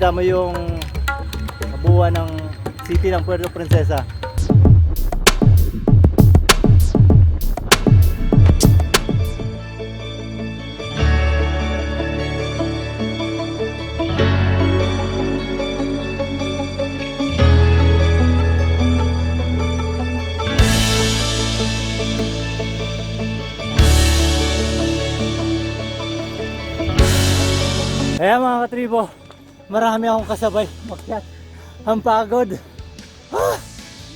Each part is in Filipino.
Makikita mo yung kabuuan ng city ng Puerto Princesa. Kaya mga katribo, marami akong kasabay makyat. Ang pagod.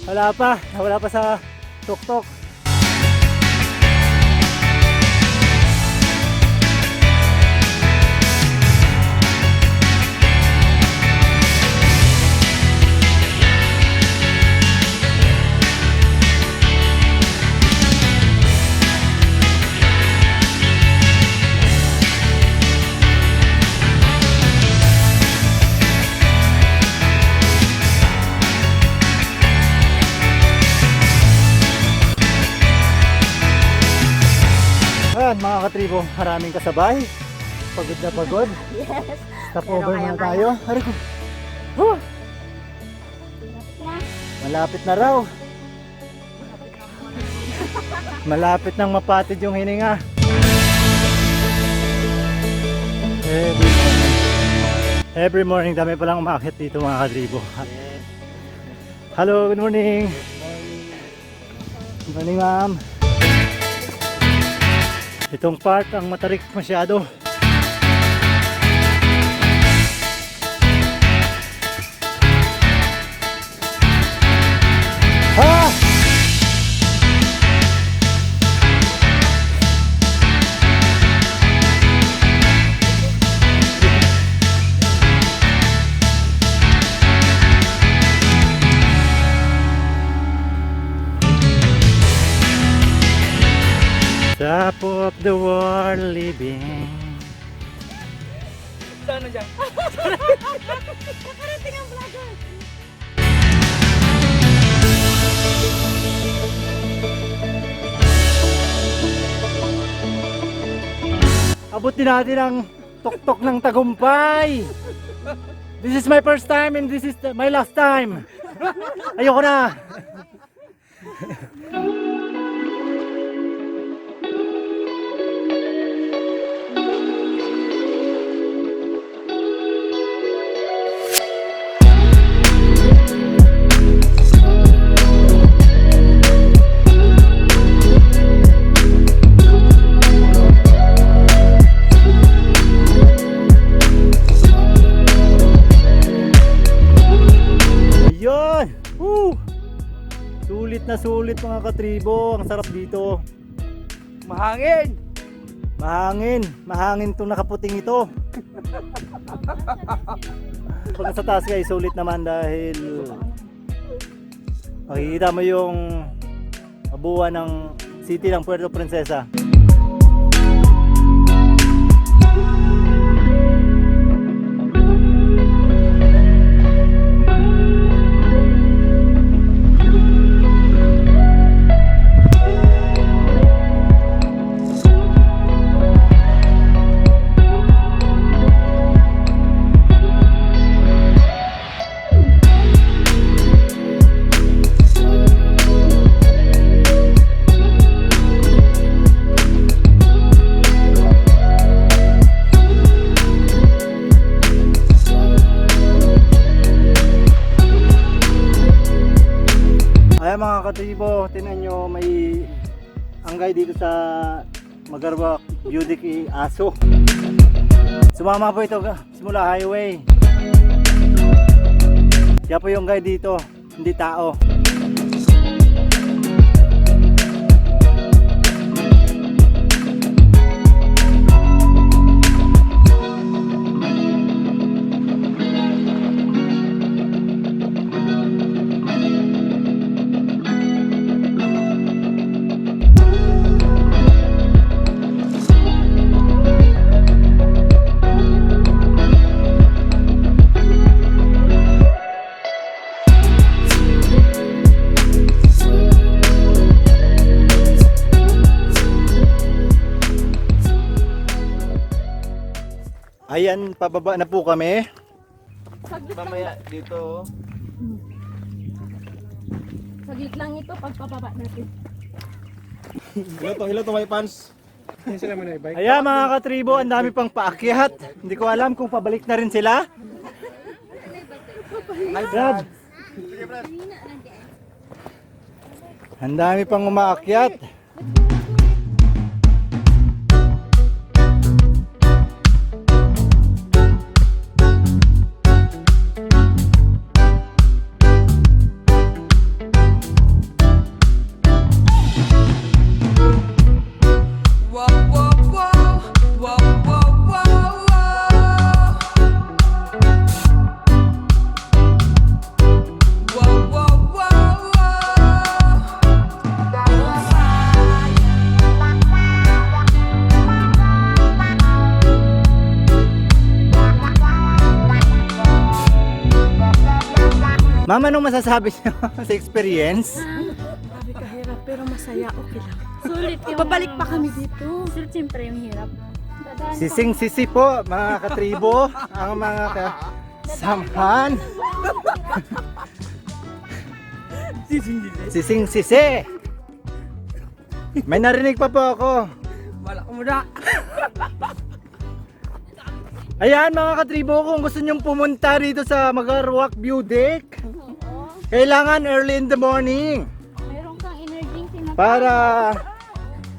Wala pa sa tuktok. Ayan mga katribo, maraming kasabay. Pagod na pagod. Yes. Stop over muna tayo. Aray ko. Huh! Malapit na raw. Malapit nang mapatid yung hininga. Every morning dami palang umakyat dito mga katribo. Hello, good morning. Good morning ma'am. Itong part ang matarik masyado. Ha! Top of the world living. Sana dyan? Nakarating ang vlogger. Abutin natin ang tuktok ng tagumpay. This is my first time and this is my last time. Ayoko na. Ayun! Woo! Sulit na sulit mga katribo. Ang sarap dito. Mahangin! Mahangin itong nakaputing ito. Pag sa taas guys, sulit naman dahil makikita mo yung kabuuan ng city ng Puerto Princesa. Ayan mga katribo, tinan nyo may anggay dito sa Magarbak Beauty Aso. Sumama po ito simula highway. Kaya po yung guide dito, hindi tao. Ayan, pababa na po kami. Saglit lang. Mamaya dito. Saglit lang ito pagpapaba natin. Hello to my fans. Ayan mga katribo, ang dami pang paakyat. Hindi ko alam kung pabalik na rin sila. Hi Brad. Ang dami pang umaakyat. Mama, anong masasabi niyo sa experience? Grabe kahirap pero masaya, okay lang. Sulit yung... Babalik pa kami dito. Sulit siyempre yung hirap. Dadaan pa. Sising-sisi po mga katribo, ang mga kasamhan. Sising-sisi. May narinig pa po ako. Wala ko muna. Ayan mga katribo, kung gusto nyong pumunta dito sa Magarwak View Deck, kailangan early in the morning Meron kang energy sinapay. para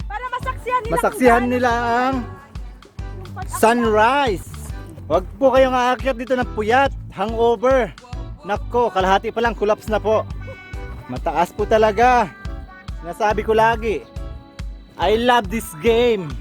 Masaksihan nila. masaksihan nila ang sunrise. Huwag po kayong aakyat dito ng puyat, hangover. Nako, kalahati pa lang, collapse na po. Mataas po talaga. Sinasabi ko lagi, I love this game.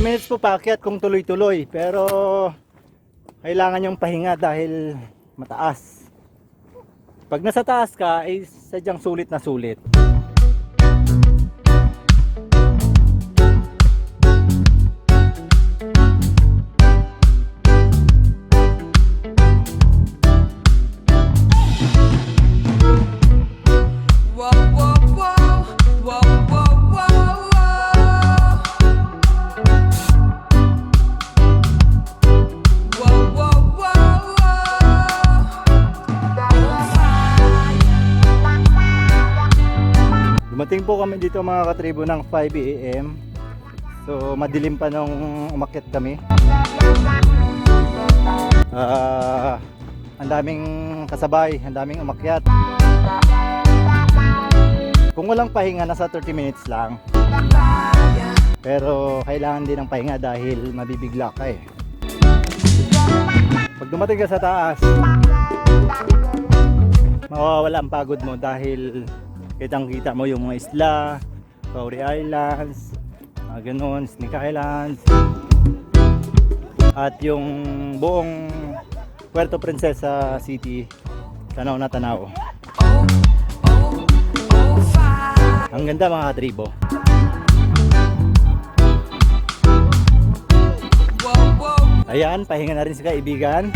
Minutes po paakyat kung tuloy-tuloy, pero kailangan yung pahinga dahil mataas. Pag nasa taas ka ay sadyang sulit na sulit. Dumating po kami dito mga katribo ng 5 AM. So madilim pa nung umakyat kami. Ang daming kasabay, ang daming umakyat. Kung walang pahinga, nasa 30 minutes lang. Pero kailangan din ng pahinga dahil mabibigla ka eh. Pag dumating ka sa taas, mawawala ang pagod mo dahil kitang-kita mo yung mga isla, Kauri Islands, ganun, Snake Islands, at yung buong Puerto Princesa City, tanaw na tanaw. Ang ganda mga katribo. Ayan, pahinga na rin si kaibigan.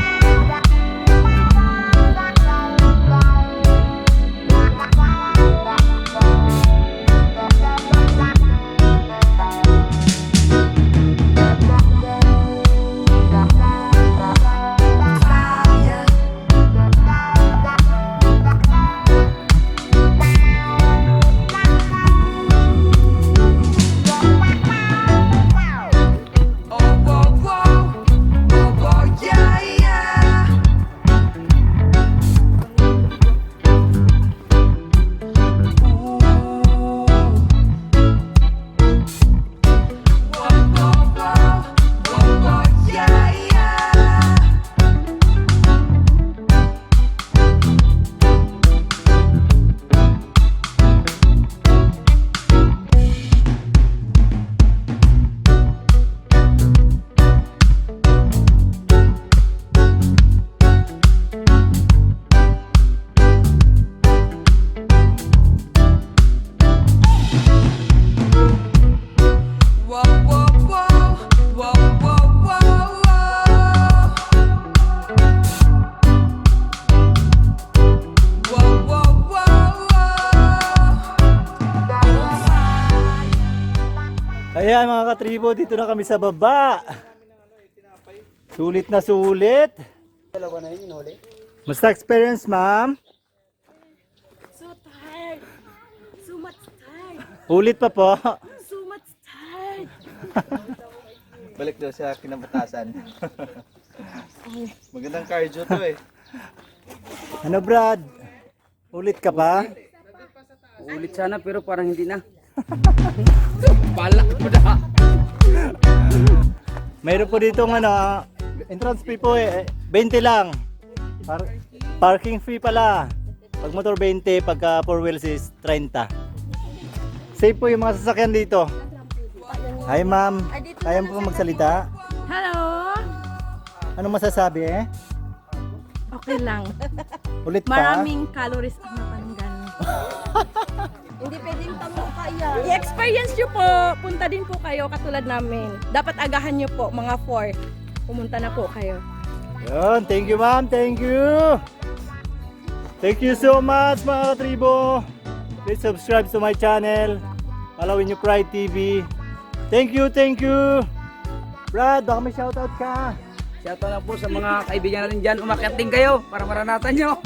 Ayan mga katribo, dito na kami sa baba. Sulit na sulit. Basta experience, ma'am. So tired. So much tired. Ulit pa po. So much tired. Balik daw sa kinabatasan. Magandang cardio to eh. Ano Brad? Ulit ka pa? Ulit sana pero parang hindi na. Balak mo na. Mayroon po dito entrance fee po 20 lang. Parking fee pala. Pag motor 20, pagka 4 wheels is 30. Safe po yung mga sasakyan dito. Hi ma'am, kaya mo po magsalita? Hello. Anong masasabi eh? Okay lang. Ulit pa? Maraming calories ang natanggal. Hindi pwedeng tamo kaya. I-experience nyo po. Punta din po kayo katulad namin. Dapat agahan nyo po mga 4. Pumunta na po kayo. Yun, thank you ma'am, thank you. Thank you so much mga katribo. Please subscribe to my channel. Palawin nyo Pride TV. Thank you, thank you. Brad, baka may shoutout ka. Shoutout lang po sa mga kaibigan natin dyan. Umakyat din kayo para maranasan nyo.